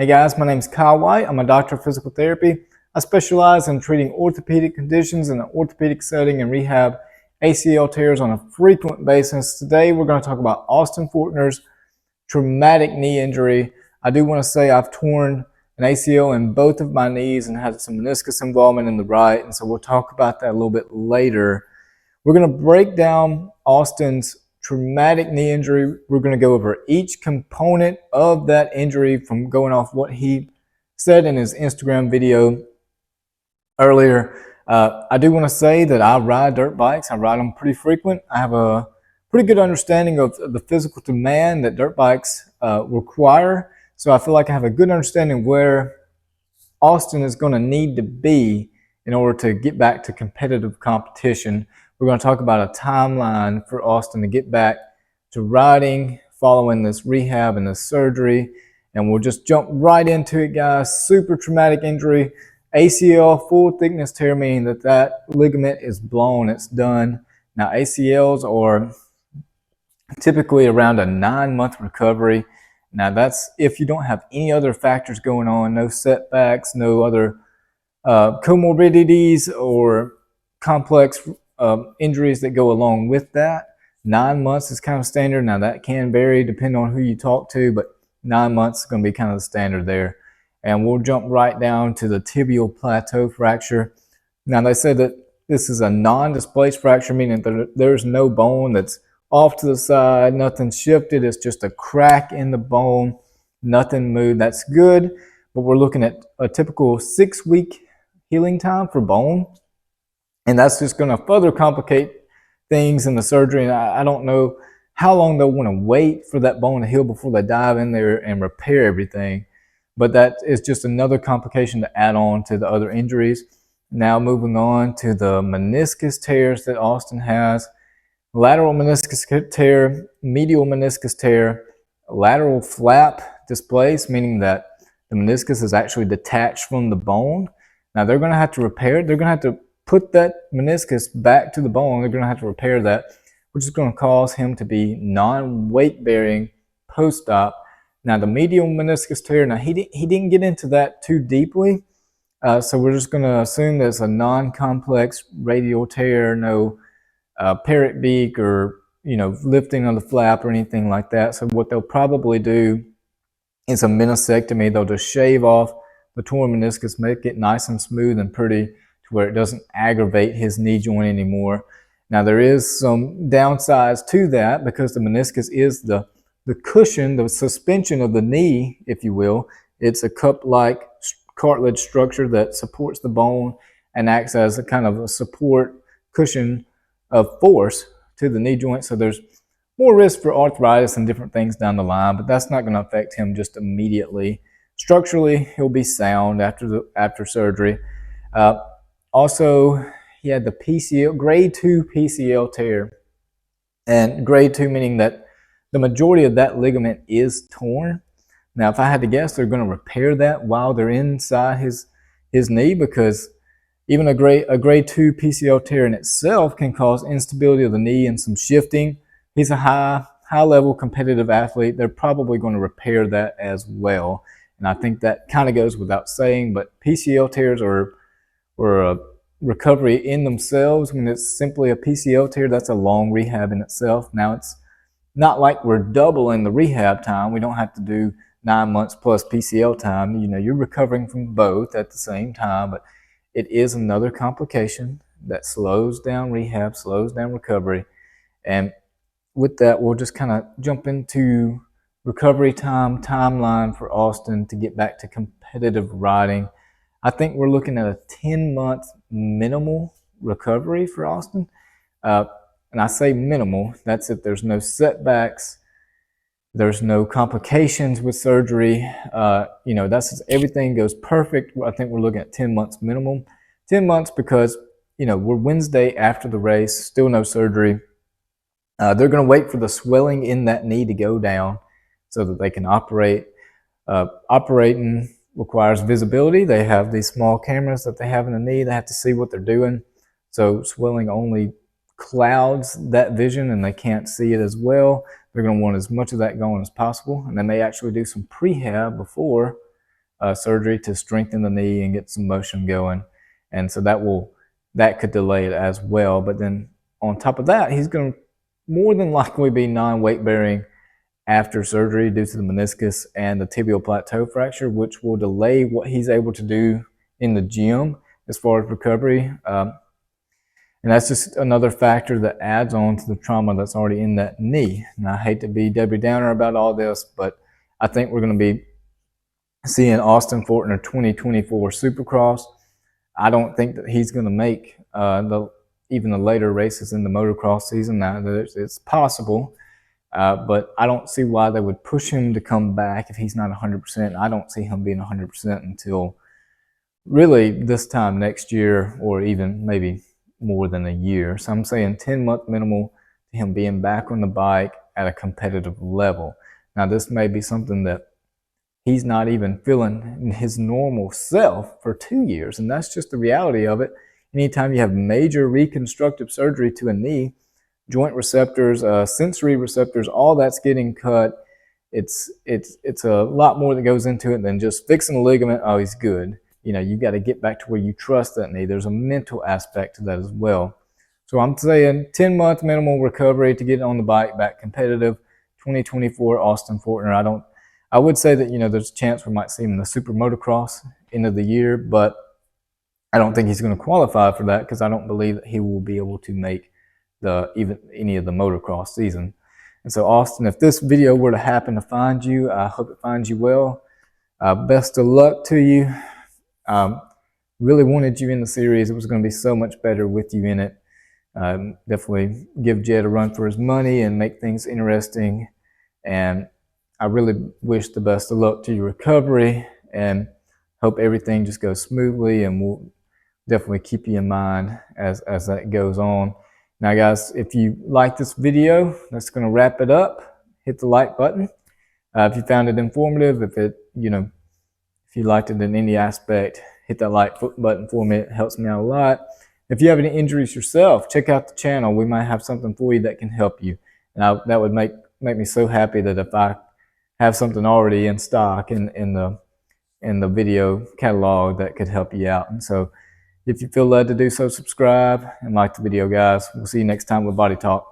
Hey guys, my name is Kyle White. I'm a doctor of physical therapy. I specialize in treating orthopedic conditions in an orthopedic setting and rehab ACL tears on a frequent basis. Today we're going to talk about Austin Forkner's traumatic knee injury. I do want to say I've torn an ACL in both of my knees and had some meniscus involvement in the right, and so we'll talk about that a little bit later. We're going to break down Austin's traumatic knee injury. We're going to go over each component of that injury from going off what he said in his Instagram video earlier. I do want to say that I ride dirt bikes. I ride them pretty frequent. I have a pretty good understanding of the physical demand that dirt bikes require. So I feel like I have a good understanding where Austin is going to need to be in order to get back to competitive competition. We're going to talk about a timeline for Austin to get back to riding following this rehab and this surgery. And we'll just jump right into it, guys. Super traumatic injury. ACL full thickness tear, meaning that ligament is blown. It's done. Now, ACLs are typically around a 9-month recovery. Now, that's if you don't have any other factors going on, no setbacks, no other comorbidities or complex injuries that go along with that. 9 months is kind of standard. Now that can vary depending on who you talk to, but 9 months is going to be kind of the standard there. And we'll jump right down to the tibial plateau fracture. Now they said that this is a non-displaced fracture, meaning that there's no bone that's off to the side, nothing shifted. It's just a crack in the bone, nothing moved. That's good, but we're looking at a typical 6-week healing time for bone. And that's just going to further complicate things in the surgery. And I don't know how long they'll want to wait for that bone to heal before they dive in there and repair everything. But that is just another complication to add on to the other injuries. Now moving on to the meniscus tears that Austin has. Lateral meniscus tear, medial meniscus tear, lateral flap displaced, meaning that the meniscus is actually detached from the bone. Now they're going to have to repair it. They're going to have to put that meniscus back to the bone. They're going to have to repair that, which is going to cause him to be non-weight bearing post-op. Now the medial meniscus tear, now he didn't get into that too deeply, so we're just going to assume that it's a non-complex radial tear, no parrot beak or lifting of the flap or anything like that. So what they'll probably do is a meniscectomy. They'll just shave off the torn meniscus, make it nice and smooth and pretty to where it doesn't aggravate his knee joint anymore. Now there is some downsides to that because the meniscus is the cushion, the suspension of the knee, if you will. It's a cup-like cartilage structure that supports the bone and acts as a kind of a support cushion of force to the knee joint. So there's more risk for arthritis and different things down the line, but that's not going to affect him just immediately. Structurally, he'll be sound after surgery. Also, he had the PCL, grade 2 PCL tear. And grade 2 meaning that the majority of that ligament is torn. Now, if I had to guess, they're going to repair that while they're inside his knee, because even a grade 2 PCL tear in itself can cause instability of the knee and some shifting. He's a high level competitive athlete. They're probably going to repair that as well. And I think that kind of goes without saying, but PCL tears are a recovery in themselves. When it's simply a PCL tear, that's a long rehab in itself. Now it's not like we're doubling the rehab time. We don't have to do 9 months plus PCL time. You're recovering from both at the same time, but it is another complication that slows down rehab, slows down recovery. And with that, we'll just kind of jump into recovery timeline for Austin to get back to competitive riding. I think we're looking at a 10-month minimal recovery for Austin. And I say minimal, that's if there's no setbacks, there's no complications with surgery. That's everything goes perfect. I think we're looking at 10 months minimum. 10 months because, we're Wednesday after the race, still no surgery. They're going to wait for the swelling in that knee to go down so that they can operate. Operating requires visibility. They have these small cameras that they have in the knee. They have to see what they're doing. So swelling only clouds that vision and they can't see it as well. They're going to want as much of that going as possible. And they may actually do some prehab before surgery to strengthen the knee and get some motion going, and so that could delay it as well. But then on top of that, he's going to more than likely be non-weight bearing after surgery due to the meniscus and the tibial plateau fracture, which will delay what he's able to do in the gym as far as recovery. And that's just another factor that adds on to the trauma that's already in that knee. And I hate to be Debbie Downer about all this, but I think we're going to be seeing Austin Forkner 2024 SUPERCROSS. I don't think that he's going to make even the later races in the motocross season. Now, it's possible, but I don't see why they would push him to come back if he's not 100%. I don't see him being 100% until really this time next year, or even maybe more than a year. So I'm saying 10-month minimal to him being back on the bike at a competitive level. Now, this may be something that he's not even feeling his normal self for 2 years, and that's just the reality of it. Anytime you have major reconstructive surgery to a knee, joint receptors, sensory receptors, all that's getting cut. It's a lot more that goes into it than just fixing a ligament. Oh, he's good. You know, you got to get back to where you trust that knee. There's a mental aspect to that as well. So I'm saying 10-month minimal recovery to get on the bike back competitive. 2024 Austin Forkner. I would say that, you know, there's a chance we might see him in the super motocross end of the year, but I don't think he's going to qualify for that because I don't believe that he will be able to make even any of the motocross season. And so, Austin, if this video were to happen to find you, I hope it finds you well. Best of luck to you. Really wanted you in the series. It was going to be so much better with you in it. Definitely give Jed a run for his money and make things interesting. And I really wish the best of luck to your recovery and hope everything just goes smoothly, and we'll definitely keep you in mind as that goes on. Now, guys, if you like this video, that's going to wrap it up. Hit the like button. If you found it informative, if you liked it in any aspect, hit that like button for me. It helps me out a lot. If you have any injuries yourself, check out the channel. We might have something for you that can help you. And that would make me so happy that if I have something already in stock in the video catalog that could help you out. And so if you feel led to do so, subscribe and like the video, guys. We'll see you next time with Body Talk.